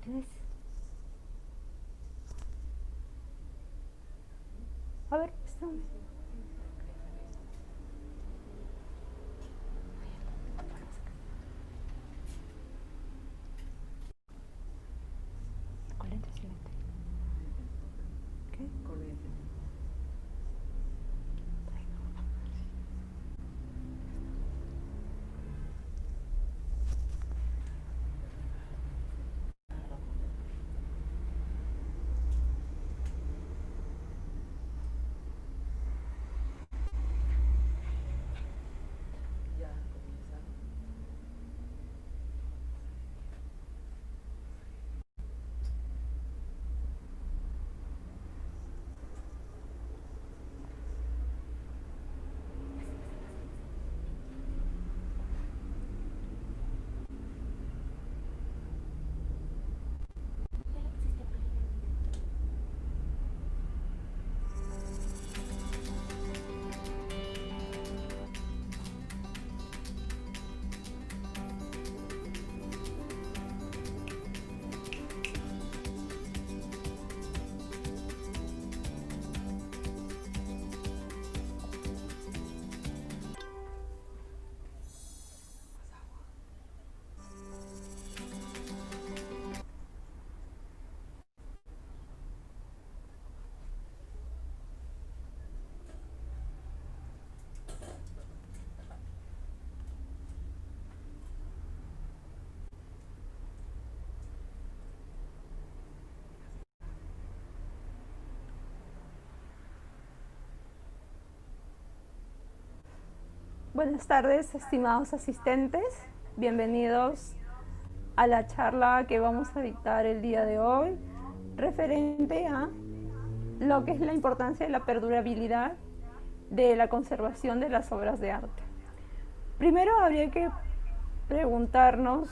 ¿Tienes? A ver, muéstrame. Con lentes y lentes. ¿Qué? Con lentes. Buenas tardes, estimados asistentes. Bienvenidos a la charla que vamos a dictar el día de hoy, referente a lo que es la importancia de la perdurabilidad de la conservación de las obras de arte. Primero habría que preguntarnos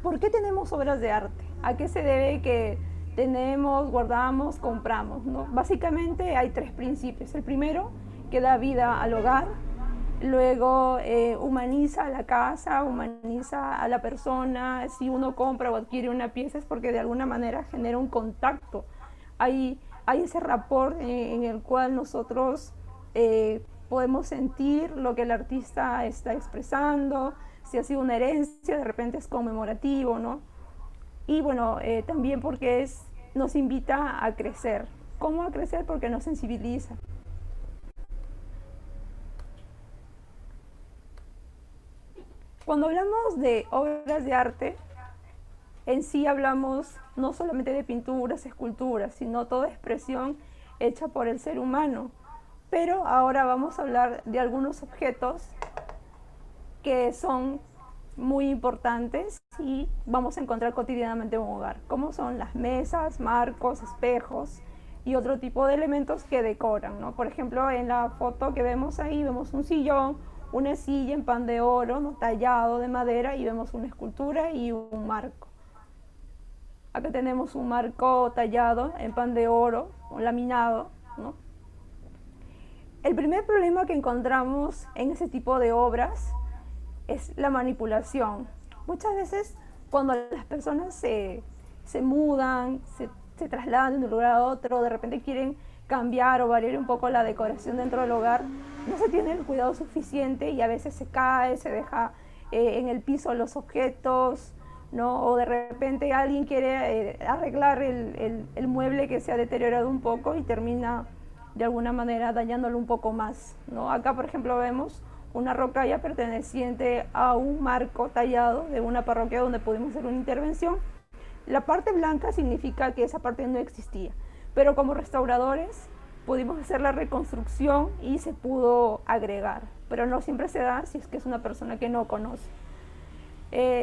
¿por qué tenemos obras de arte? ¿A qué se debe que tenemos, guardamos, compramos, ¿no? Básicamente hay tres principios. El primero, que da vida al hogar. Luego humaniza a la casa, humaniza a la persona. Si uno compra o adquiere una pieza es porque de alguna manera genera un contacto. Hay ese rapport en el cual nosotros podemos sentir lo que el artista está expresando. Si ha sido una herencia, de repente es conmemorativo, ¿no? Y bueno, también porque nos invita a crecer. ¿Cómo a crecer? Porque nos sensibiliza. Cuando hablamos de obras de arte, en sí hablamos no solamente de pinturas, esculturas, sino toda expresión hecha por el ser humano. Pero ahora vamos a hablar de algunos objetos que son muy importantes y vamos a encontrar cotidianamente en un hogar, como son las mesas, marcos, espejos y otro tipo de elementos que decoran, ¿no? Por ejemplo, en la foto que vemos ahí vemos un sillón, una silla en pan de oro, ¿no? Tallado de madera, y vemos una escultura y un marco. Acá tenemos un marco tallado en pan de oro, laminado, ¿no? El primer problema que encontramos en ese tipo de obras es la manipulación. Muchas veces cuando las personas se mudan, se trasladan de un lugar a otro, de repente quieren cambiar o variar un poco la decoración dentro del hogar, no se tiene el cuidado suficiente y a veces se cae, se deja en el piso los objetos, ¿no? O de repente alguien quiere arreglar el mueble que se ha deteriorado un poco y termina de alguna manera dañándolo un poco más, ¿no? Acá, por ejemplo, vemos una rocalla perteneciente a un marco tallado de una parroquia donde pudimos hacer una intervención. La parte blanca significa que esa parte no existía, pero como restauradores pudimos hacer la reconstrucción y se pudo agregar, pero no siempre se da si es que es una persona que no conoce.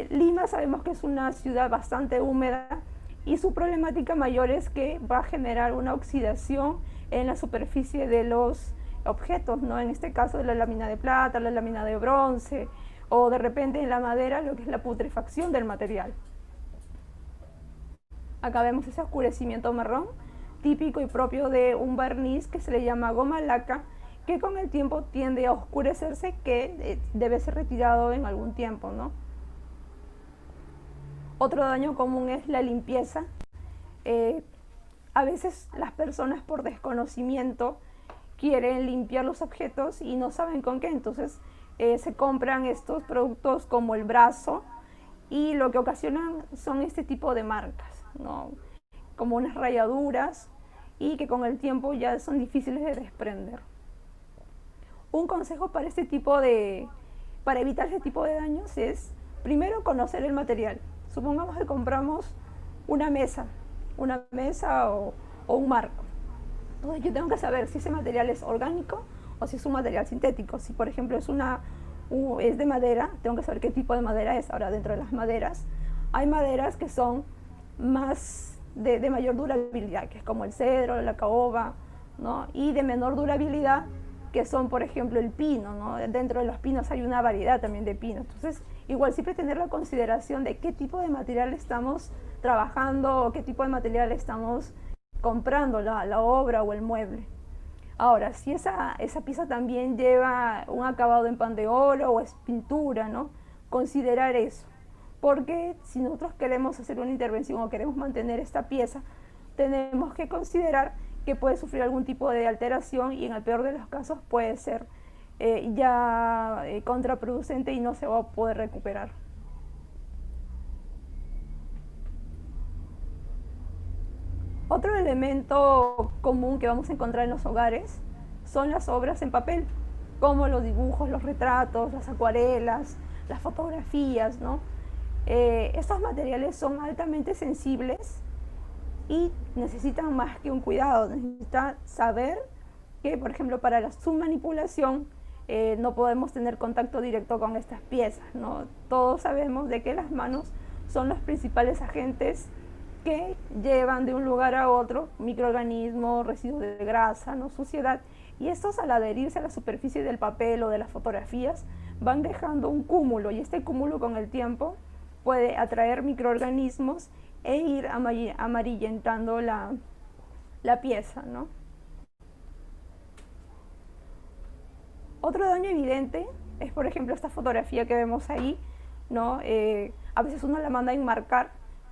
Lima sabemos que es una ciudad bastante húmeda y su problemática mayor es que va a generar una oxidación en la superficie de los objetos, ¿no? En este caso de la lámina de plata, la lámina de bronce, o de repente en la madera lo que es la putrefacción del material. Acá vemos ese oscurecimiento marrón típico y propio de un barniz que se le llama goma laca, que con el tiempo tiende a oscurecerse, que debe ser retirado en algún tiempo, ¿no? Otro daño común es la limpieza. A veces las personas, por desconocimiento, quieren limpiar los objetos y no saben con qué, entonces se compran estos productos como el brazo, y lo que ocasionan son este tipo de marcas, ¿no? Como unas rayaduras, y que con el tiempo ya son difíciles de desprender. Un consejo para para evitar este tipo de daños es, primero, conocer el material. Supongamos que compramos una mesa o un marco. Entonces yo tengo que saber si ese material es orgánico o si es un material sintético. Si por ejemplo es de madera, tengo que saber qué tipo de madera es. Ahora, dentro de las maderas, hay maderas que son de mayor durabilidad, que es como el cedro, la caoba, ¿no? Y de menor durabilidad, que son por ejemplo el pino, ¿no? Dentro de los pinos hay una variedad también de pinos. Entonces, igual siempre tener la consideración de qué tipo de material estamos trabajando o qué tipo de material estamos comprando, la obra o el mueble. Ahora, si esa pieza también lleva un acabado en pan de oro o es pintura, ¿no? Considerar eso. Porque si nosotros queremos hacer una intervención o queremos mantener esta pieza, tenemos que considerar que puede sufrir algún tipo de alteración, y en el peor de los casos puede ser contraproducente y no se va a poder recuperar. Otro elemento común que vamos a encontrar en los hogares son las obras en papel, como los dibujos, los retratos, las acuarelas, las fotografías, ¿no? Estos materiales son altamente sensibles y necesitan más que un cuidado. Necesitan saber que, por ejemplo, para su manipulación no podemos tener contacto directo con estas piezas, ¿no? Todos sabemos de que las manos son los principales agentes que llevan de un lugar a otro microorganismos, residuos de grasa, ¿no? Suciedad, y estos, al adherirse a la superficie del papel o de las fotografías, van dejando un cúmulo, y este cúmulo con el tiempo puede atraer microorganismos e ir amarillentando la pieza, ¿no? Otro daño evidente es, por ejemplo, esta fotografía que vemos ahí, ¿no? A veces uno la manda a enmarcar,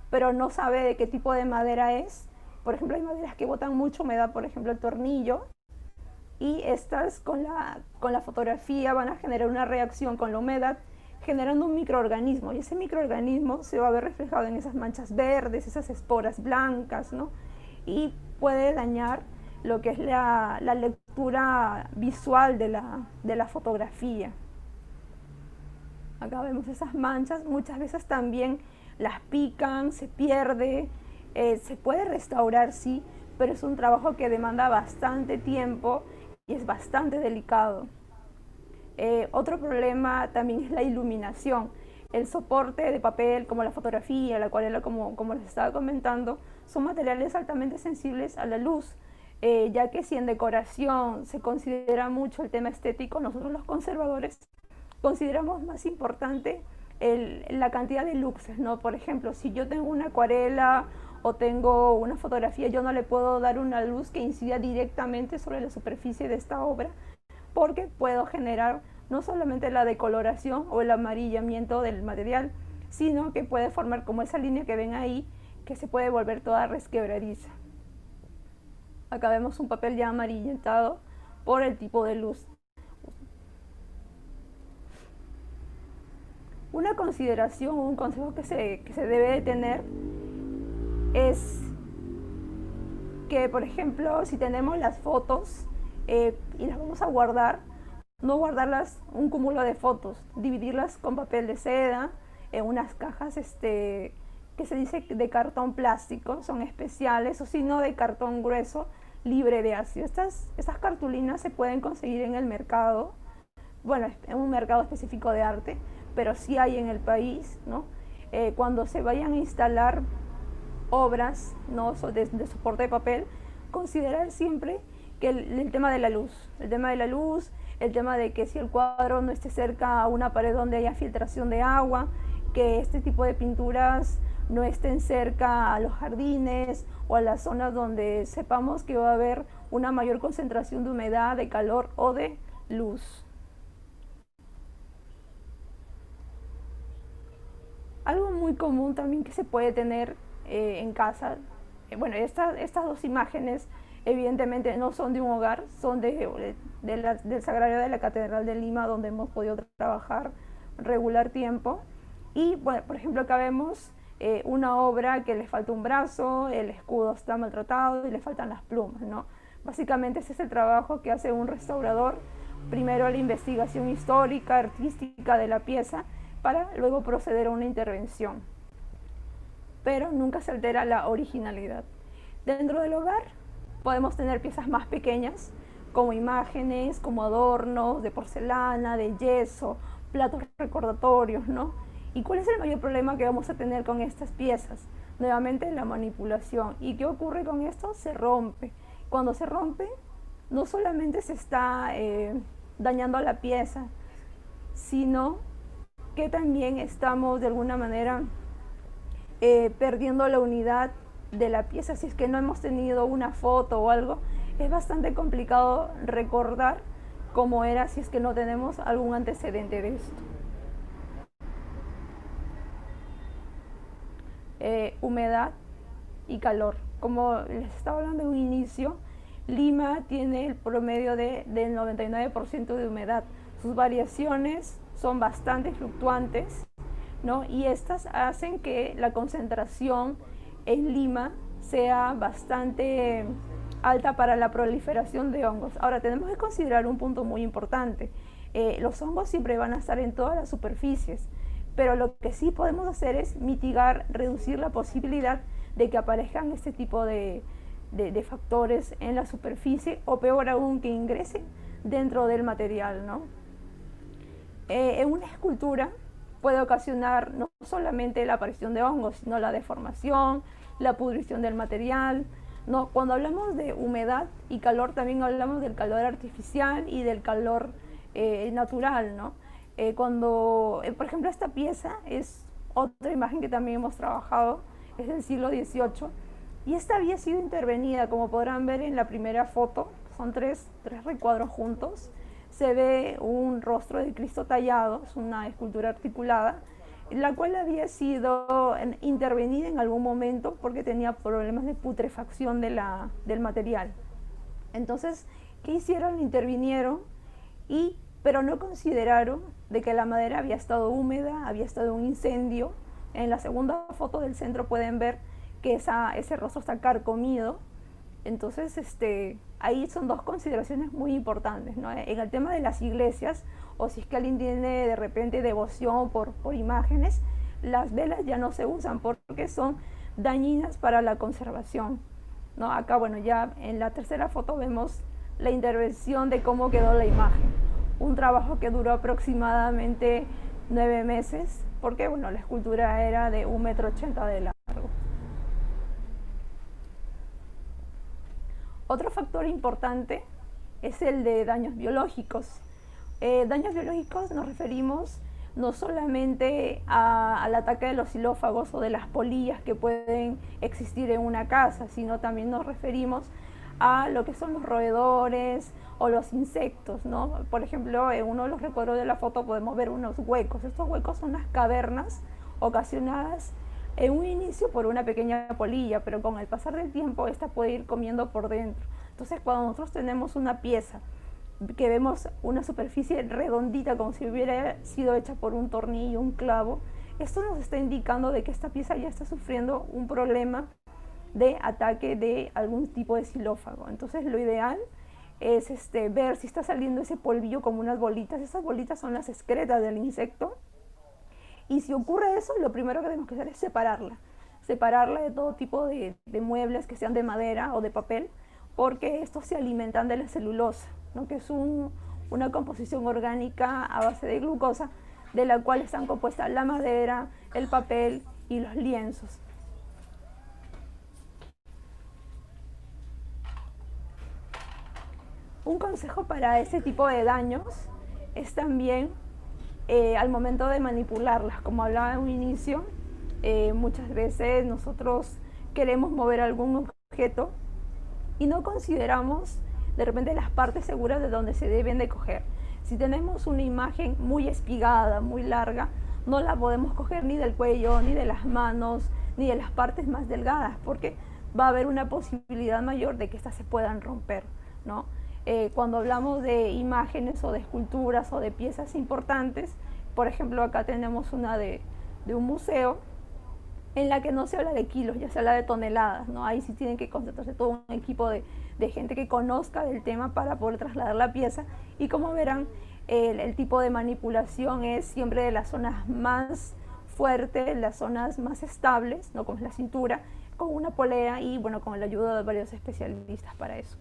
pero no sabe de qué tipo de madera es. Por ejemplo, hay maderas que botan mucha humedad, por ejemplo el tornillo, y estas con la fotografía van a generar una reacción con la humedad, generando un microorganismo, y ese microorganismo se va a ver reflejado en esas manchas verdes, esas esporas blancas, ¿no? Y puede dañar lo que es la lectura visual de la fotografía. Acá vemos esas manchas, muchas veces también las pican, se pierde, se puede restaurar, sí, pero es un trabajo que demanda bastante tiempo y es bastante delicado. Otro problema también es la iluminación. El soporte de papel, como la fotografía, la acuarela, como les estaba comentando, son materiales altamente sensibles a la luz, ya que si en decoración se considera mucho el tema estético, nosotros los conservadores consideramos más importante la cantidad de luxes, ¿no? Por ejemplo, si yo tengo una acuarela o tengo una fotografía, yo no le puedo dar una luz que incida directamente sobre la superficie de esta obra, porque puedo generar no solamente la decoloración o el amarillamiento del material, sino que puede formar como esa línea que ven ahí, que se puede volver toda resquebradiza. Acá vemos un papel ya amarillentado por el tipo de luz. Una consideración o un consejo que se debe de tener es que, por ejemplo, si tenemos las fotos y las vamos a guardar, no guardarlas un cúmulo de fotos, dividirlas con papel de seda en unas cajas que se dice de cartón plástico, son especiales, o si no de cartón grueso libre de ácido. Estas cartulinas se pueden conseguir en el mercado, bueno, en un mercado específico de arte, pero sí hay en el país, ¿no? Cuando se vayan a instalar obras, ¿no?, de soporte de papel, considerar siempre que el tema de la luz, el tema de que si el cuadro no esté cerca a una pared donde haya filtración de agua, que este tipo de pinturas no estén cerca a los jardines o a las zonas donde sepamos que va a haber una mayor concentración de humedad, de calor o de luz. Algo muy común también que se puede tener en casa, bueno, estas dos imágenes evidentemente no son de un hogar, son del Sagrario de la Catedral de Lima, donde hemos podido trabajar regular tiempo. Y bueno, por ejemplo, acá vemos una obra que le falta un brazo, el escudo está maltratado y le faltan las plumas, ¿no? Básicamente ese es el trabajo que hace un restaurador, primero la investigación histórica, artística de la pieza, para luego proceder a una intervención. Pero nunca se altera la originalidad. Dentro del hogar podemos tener piezas más pequeñas, como imágenes, como adornos de porcelana, de yeso, platos recordatorios, ¿no? ¿Y cuál es el mayor problema que vamos a tener con estas piezas? Nuevamente la manipulación. ¿Y qué ocurre con esto? Se rompe. Cuando se rompe, no solamente se está dañando la pieza, sino que también estamos de alguna manera perdiendo la unidad de la pieza. Si es que no hemos tenido una foto o algo, es bastante complicado recordar cómo era si es que no tenemos algún antecedente de esto. Humedad y calor. Como les estaba hablando en un inicio, Lima tiene el promedio del 99% de humedad. Sus variaciones son bastante fluctuantes, ¿no? Y estas hacen que la concentración en Lima sea bastante alta para la proliferación de hongos. Ahora, tenemos que considerar un punto muy importante. Los hongos siempre van a estar en todas las superficies, pero lo que sí podemos hacer es mitigar, reducir la posibilidad de que aparezcan este tipo de factores en la superficie, o peor aún, que ingresen dentro del material, ¿no? En una escultura puede ocasionar no solamente la aparición de hongos, sino la deformación, la pudrición del material, ¿no? Cuando hablamos de humedad y calor, también hablamos del calor artificial y del calor natural, ¿no? Por ejemplo, esta pieza es otra imagen que también hemos trabajado, es del siglo XVIII, y esta había sido intervenida, como podrán ver en la primera foto, son tres recuadros juntos. Se ve un rostro de Cristo tallado, es una escultura articulada, la cual había sido intervenida en algún momento porque tenía problemas de putrefacción del material. Entonces, ¿qué hicieron? Intervinieron, pero no consideraron de que la madera había estado húmeda, había estado un incendio. En la segunda foto del centro pueden ver que ese rostro está carcomido. Entonces, ahí son dos consideraciones muy importantes, ¿no? En el tema de las iglesias, o si es que alguien tiene de repente devoción por imágenes, las velas ya no se usan porque son dañinas para la conservación, ¿no? Acá, bueno, ya en la tercera foto vemos la intervención de cómo quedó la imagen. Un trabajo que duró aproximadamente 9 meses, porque, bueno, la escultura era de 1,80 m de largo. Otro factor importante es el de daños biológicos. Daños biológicos nos referimos no solamente al ataque de los xilófagos o de las polillas que pueden existir en una casa, sino también nos referimos a lo que son los roedores o los insectos, ¿no? Por ejemplo, en uno de los recuadros de la foto podemos ver unos huecos. Estos huecos son las cavernas ocasionadas en un inicio por una pequeña polilla, pero con el pasar del tiempo esta puede ir comiendo por dentro. Entonces, cuando nosotros tenemos una pieza que vemos una superficie redondita como si hubiera sido hecha por un tornillo, un clavo, esto nos está indicando de que esta pieza ya está sufriendo un problema de ataque de algún tipo de xilófago. Entonces, lo ideal es ver si está saliendo ese polvillo como unas bolitas. Esas bolitas son las excretas del insecto. Y si ocurre eso, lo primero que tenemos que hacer es separarla de todo tipo de muebles que sean de madera o de papel, porque estos se alimentan de la celulosa, ¿no? Que es una composición orgánica a base de glucosa, de la cual están compuestas la madera, el papel y los lienzos. Un consejo para ese tipo de daños es también al momento de manipularlas, como hablaba en un inicio, muchas veces nosotros queremos mover algún objeto y no consideramos de repente las partes seguras de donde se deben de coger. Si tenemos una imagen muy espigada, muy larga, no la podemos coger ni del cuello, ni de las manos, ni de las partes más delgadas, porque va a haber una posibilidad mayor de que éstas se puedan romper, ¿no? Cuando hablamos de imágenes o de esculturas o de piezas importantes, por ejemplo, acá tenemos una de un museo en la que no se habla de kilos, ya se habla de toneladas, ¿no? Ahí sí tienen que concentrarse todo un equipo de gente que conozca del tema para poder trasladar la pieza, y como verán, el tipo de manipulación es siempre de las zonas más fuertes, las zonas más estables, ¿no? Como es la cintura, con una polea y bueno, con la ayuda de varios especialistas para eso.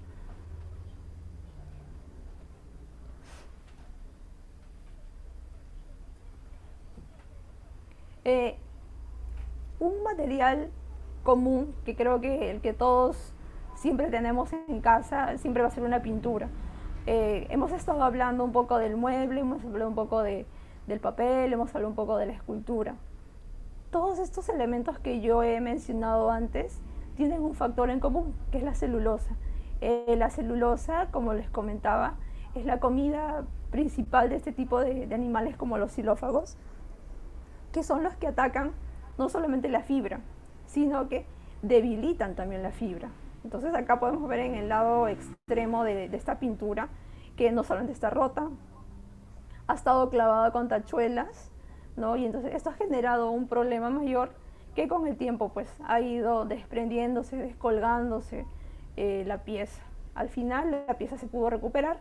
Un material común que creo que el que todos siempre tenemos en casa siempre va a ser una pintura. Hemos estado hablando un poco del mueble, hemos hablado un poco del papel, hemos hablado un poco de la escultura. Todos estos elementos que yo he mencionado antes tienen un factor en común, que es la celulosa. La celulosa, como les comentaba, es la comida principal de este tipo de animales como los xilófagos, que son los que atacan no solamente la fibra, sino que debilitan también la fibra. Entonces acá podemos ver en el lado extremo de esta pintura que no solamente está rota, ha estado clavada con tachuelas, ¿no? Y entonces esto ha generado un problema mayor que con el tiempo pues ha ido desprendiéndose, descolgándose la pieza. Al final la pieza se pudo recuperar,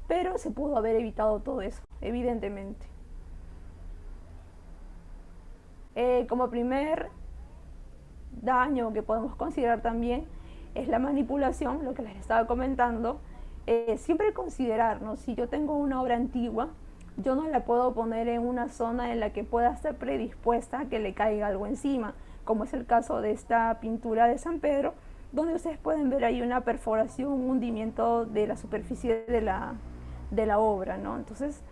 pero se pudo haber evitado todo eso, evidentemente. Como primer daño que podemos considerar también es la manipulación, lo que les estaba comentando. Siempre considerar, ¿no? Si yo tengo una obra antigua, yo no la puedo poner en una zona en la que pueda estar predispuesta a que le caiga algo encima, como es el caso de esta pintura de San Pedro, donde ustedes pueden ver ahí una perforación, un hundimiento de la superficie de la obra, ¿no? Entonces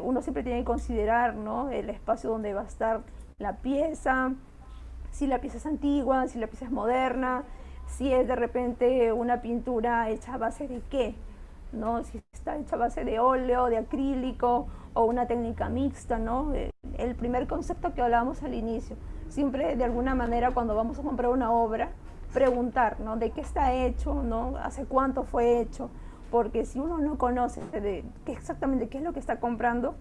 uno siempre tiene que considerar, ¿no? El espacio donde va a estar la pieza, si la pieza es antigua, si la pieza es moderna, si es de repente una pintura hecha a base de qué, ¿no? Si está hecha a base de óleo, de acrílico o una técnica mixta, ¿no? El primer concepto que hablábamos al inicio, siempre de alguna manera cuando vamos a comprar una obra, preguntar, ¿no? De qué está hecho, ¿no? Hace cuánto fue hecho, porque si uno no conoce de exactamente qué es lo que está comprando,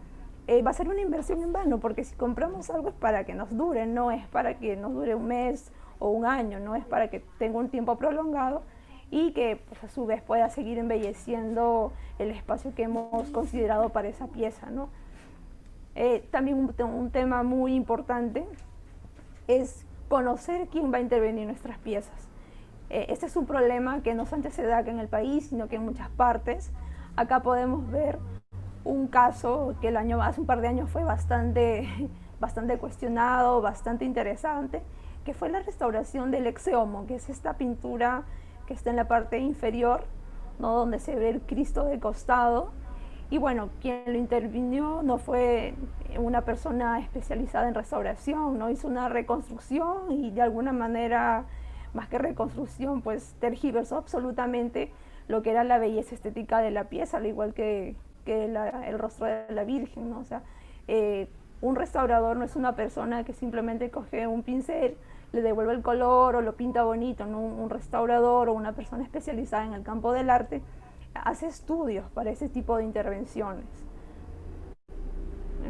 va a ser una inversión en vano, porque si compramos algo es para que nos dure, no es para que nos dure un mes o un año, no es para que tenga un tiempo prolongado y que pues, a su vez pueda seguir embelleciendo el espacio que hemos considerado para esa pieza, ¿no? También un tema muy importante es conocer quién va a intervenir en nuestras piezas. Este es un problema que no solamente se da acá en el país, sino que en muchas partes. Acá podemos ver un caso que hace un par de años fue bastante cuestionado, bastante interesante, que fue la restauración del Ex Homo, que es esta pintura que está en la parte inferior, ¿no? Donde se ve el Cristo de costado. Y bueno, quien lo intervino no fue una persona especializada en restauración, ¿no? Hizo una reconstrucción y de alguna manera, más que reconstrucción, pues tergiversó absolutamente lo que era la belleza estética de la pieza, al igual que el rostro de la Virgen, ¿no? O sea, un restaurador no es una persona que simplemente coge un pincel, le devuelve el color o lo pinta bonito, ¿no? Un restaurador o una persona especializada en el campo del arte hace estudios para ese tipo de intervenciones.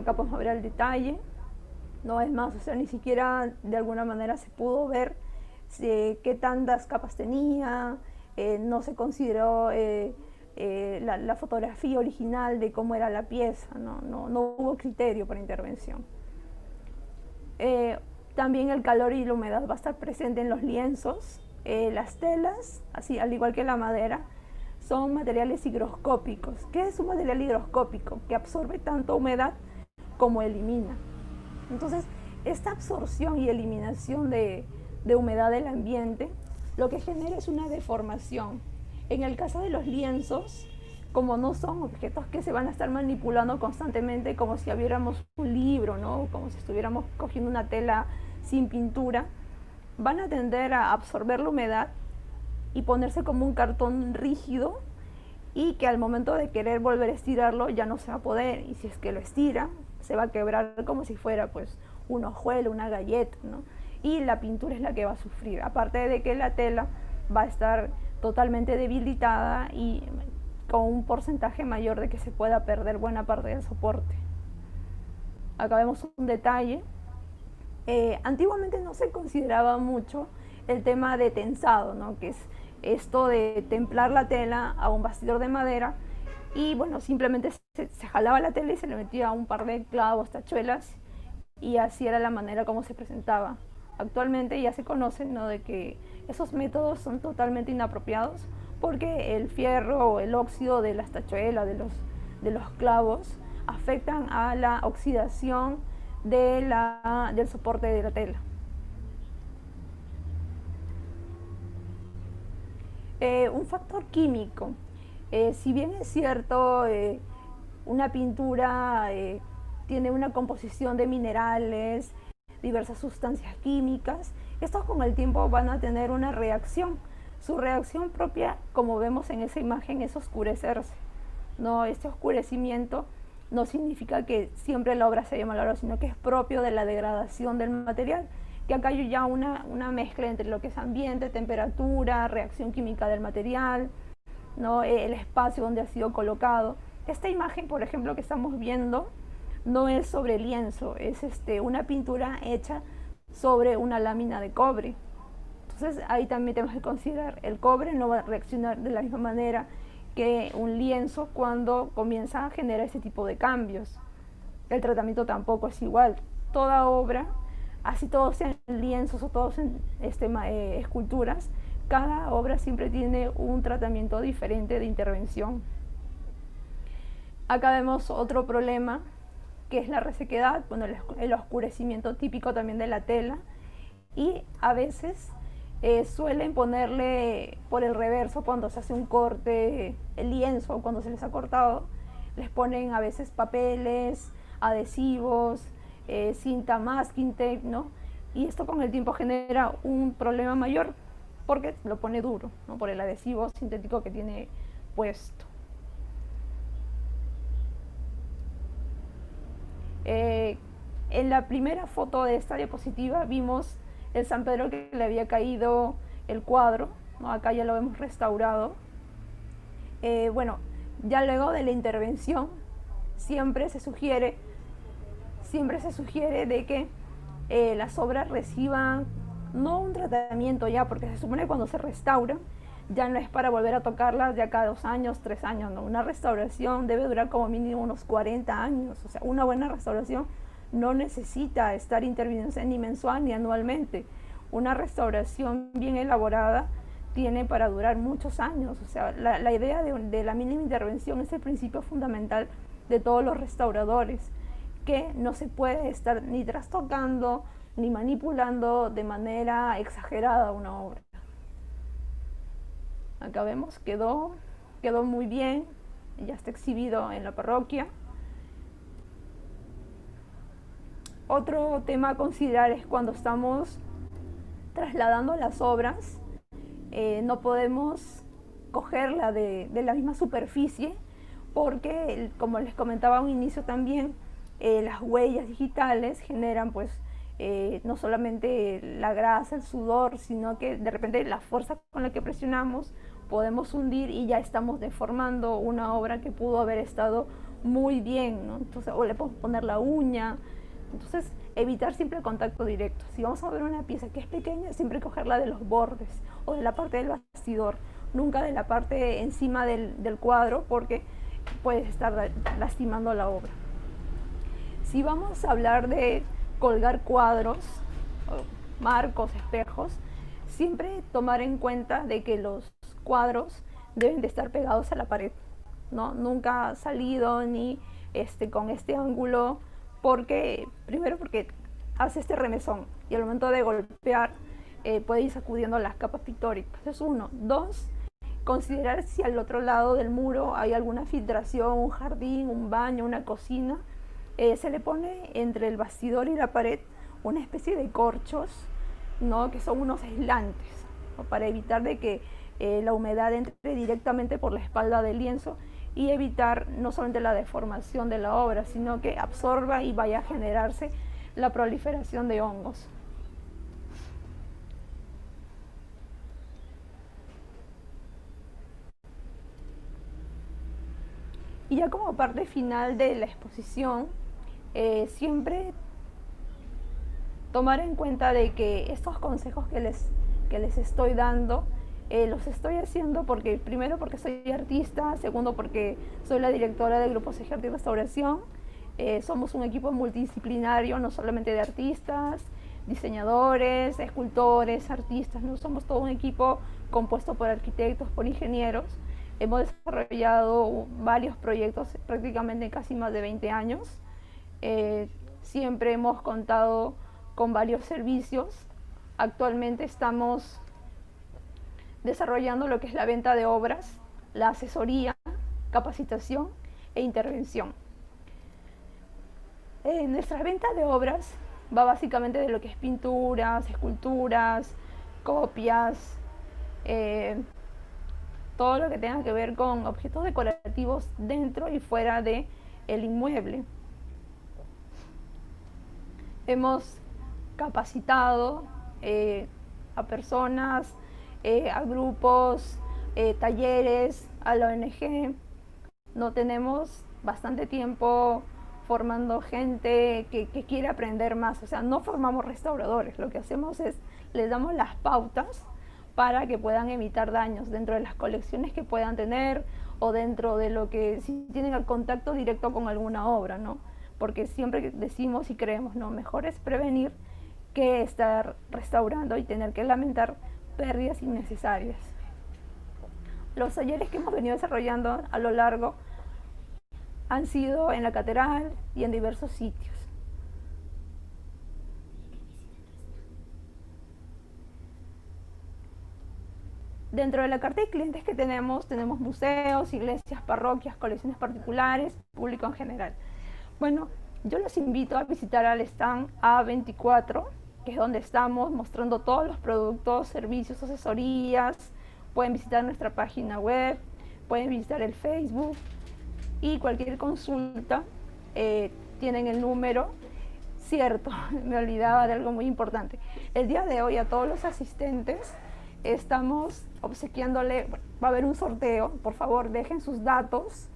Acá podemos ver el detalle, no es más, o sea, ni siquiera de alguna manera se pudo ver qué tantas capas tenía, no se consideró la fotografía original de cómo era la pieza, no hubo criterio para intervención. También el calor y la humedad va a estar presente en los lienzos. Las telas, así al igual que la madera, son materiales higroscópicos. ¿Qué es un material higroscópico? Que absorbe tanto humedad como elimina. Entonces, esta absorción y eliminación de humedad del ambiente lo que genera es una deformación. En el caso de los lienzos, como no son objetos que se van a estar manipulando constantemente como si abriéramos un libro, ¿no? Como si estuviéramos cogiendo una tela sin pintura, van a tender a absorber la humedad y ponerse como un cartón rígido, y que al momento de querer volver a estirarlo ya no se va a poder, y si es que lo estira se va a quebrar como si fuera pues un hojuelo, una galleta, ¿no? Y la pintura es la que va a sufrir, aparte de que la tela va a estar totalmente debilitada y con un porcentaje mayor de que se pueda perder buena parte del soporte. Acá vemos un detalle. Antiguamente no se consideraba mucho el tema de tensado, ¿no? Que es esto de templar la tela a un bastidor de madera, y bueno, simplemente se jalaba la tela y se le metía un par de clavos, tachuelas, y así era la manera como se presentaba. Actualmente ya se conoce, ¿no?, de que esos métodos son totalmente inapropiados, porque el fierro o el óxido de las tachuelas, de los clavos, afectan a la oxidación del soporte de la tela. Un factor químico. Si bien es cierto, una pintura tiene una composición de minerales, diversas sustancias químicas, estos con el tiempo van a tener una reacción. Su reacción propia, como vemos en esa imagen, es oscurecerse. No, este oscurecimiento no significa que siempre la obra se haya malogrado, sino que es propio de la degradación del material, que acá hay ya una mezcla entre lo que es ambiente, temperatura, reacción química del material, ¿no?, el espacio donde ha sido colocado. Esta imagen, por ejemplo, que estamos viendo, no es sobre lienzo, es una pintura hecha sobre una lámina de cobre. Entonces ahí también tenemos que considerar, el cobre no va a reaccionar de la misma manera que un lienzo cuando comienza a generar ese tipo de cambios. El tratamiento tampoco es igual. Toda obra, así todos sean lienzos o todos sean esculturas, cada obra siempre tiene un tratamiento diferente de intervención. Acá vemos otro problema, que es la resequedad, bueno, el oscurecimiento típico también de la tela, y a veces suelen ponerle por el reverso, cuando se hace un corte, el lienzo, cuando se les ha cortado, les ponen a veces papeles, adhesivos, cinta masking tape, ¿no? Y esto con el tiempo genera un problema mayor, porque lo pone duro, ¿no?, por el adhesivo sintético que tiene puesto. En la primera foto de esta diapositiva vimos el San Pedro que le había caído el cuadro, ¿no? Acá ya lo hemos restaurado. Bueno, ya luego de la intervención siempre se sugiere de que las obras reciban no un tratamiento ya, porque se supone que cuando se restauran ya no es para volver a tocarlas ya cada 2 años, 3 años, ¿no? Una restauración debe durar como mínimo unos 40 años, o sea, una buena restauración no necesita estar interviniendo ni mensual ni anualmente. Una restauración bien elaborada tiene para durar muchos años, o sea, la idea de la mínima intervención es el principio fundamental de todos los restauradores, que no se puede estar ni trastocando ni manipulando de manera exagerada una obra. Acá vemos, quedó muy bien, ya está exhibido en la parroquia. Otro tema a considerar es cuando estamos trasladando las obras, no podemos cogerla de la misma superficie, porque como les comentaba a un inicio también, las huellas digitales generan pues no solamente la grasa, el sudor, sino que de repente la fuerza con la que presionamos podemos hundir y ya estamos deformando una obra que pudo haber estado muy bien, ¿no? Entonces, o le podemos poner la uña. Entonces, evitar siempre el contacto directo. Si vamos a ver una pieza que es pequeña, siempre cogerla de los bordes o de la parte del bastidor, nunca de la parte encima del cuadro, porque puede estar lastimando la obra. Si vamos a hablar de colgar cuadros, marcos, espejos, siempre tomar en cuenta de que los cuadros deben de estar pegados a la pared, ¿no? Nunca salido ni con este ángulo, porque primero porque hace este remesón y al momento de golpear puede ir sacudiendo las capas pictóricas. Eso es uno. Dos, considerar si al otro lado del muro hay alguna filtración, un jardín, un baño, una cocina. Se le pone entre el bastidor y la pared una especie de corchos, ¿no?, que son unos aislantes, ¿no?, para evitar de que la humedad entre directamente por la espalda del lienzo y evitar no solamente la deformación de la obra, sino que absorba y vaya a generarse la proliferación de hongos. Y ya como parte final de la exposición, siempre tomar en cuenta de que estos consejos que les estoy dando, los estoy haciendo porque, primero porque soy artista, segundo porque soy la directora del Grupo CG Arte y Restauración. Somos un equipo multidisciplinario, no solamente de artistas, diseñadores, escultores, artistas, ¿no? Somos todo un equipo compuesto por arquitectos, por ingenieros. Hemos desarrollado varios proyectos prácticamente casi más de 20 años. Siempre hemos contado con varios servicios. Actualmente estamos desarrollando lo que es la venta de obras, la asesoría, capacitación e intervención. Nuestra venta de obras va básicamente de lo que es pinturas, esculturas, copias, todo lo que tenga que ver con objetos decorativos dentro y fuera del inmueble. Hemos capacitado a personas, a grupos, talleres, a la ONG. No tenemos bastante tiempo formando gente que quiere aprender más. O sea, no formamos restauradores. Lo que hacemos es, les damos las pautas para que puedan evitar daños dentro de las colecciones que puedan tener o dentro de lo que, si tienen el contacto directo con alguna obra, ¿no? Porque siempre decimos y creemos, no, mejor es prevenir que estar restaurando y tener que lamentar pérdidas innecesarias. Los talleres que hemos venido desarrollando a lo largo han sido en la catedral y en diversos sitios. Dentro de la carta de clientes que tenemos museos, iglesias, parroquias, colecciones particulares, público en general. Bueno, yo los invito a visitar al stand A24, que es donde estamos mostrando todos los productos, servicios, asesorías. Pueden visitar nuestra página web, pueden visitar el Facebook y cualquier consulta tienen el número. Cierto, me olvidaba de algo muy importante. El día de hoy a todos los asistentes estamos obsequiándole, va a haber un sorteo, por favor dejen sus datos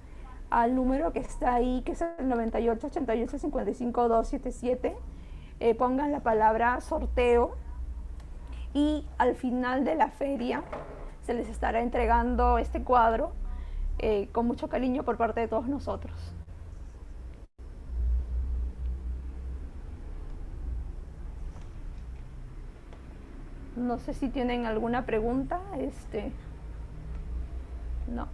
al número que está ahí, que es el 98 88 55 277. Pongan la palabra sorteo y al final de la feria se les estará entregando este cuadro con mucho cariño por parte de todos nosotros. No sé si tienen alguna pregunta. No.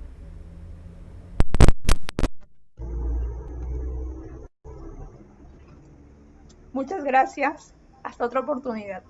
Muchas gracias. Hasta otra oportunidad.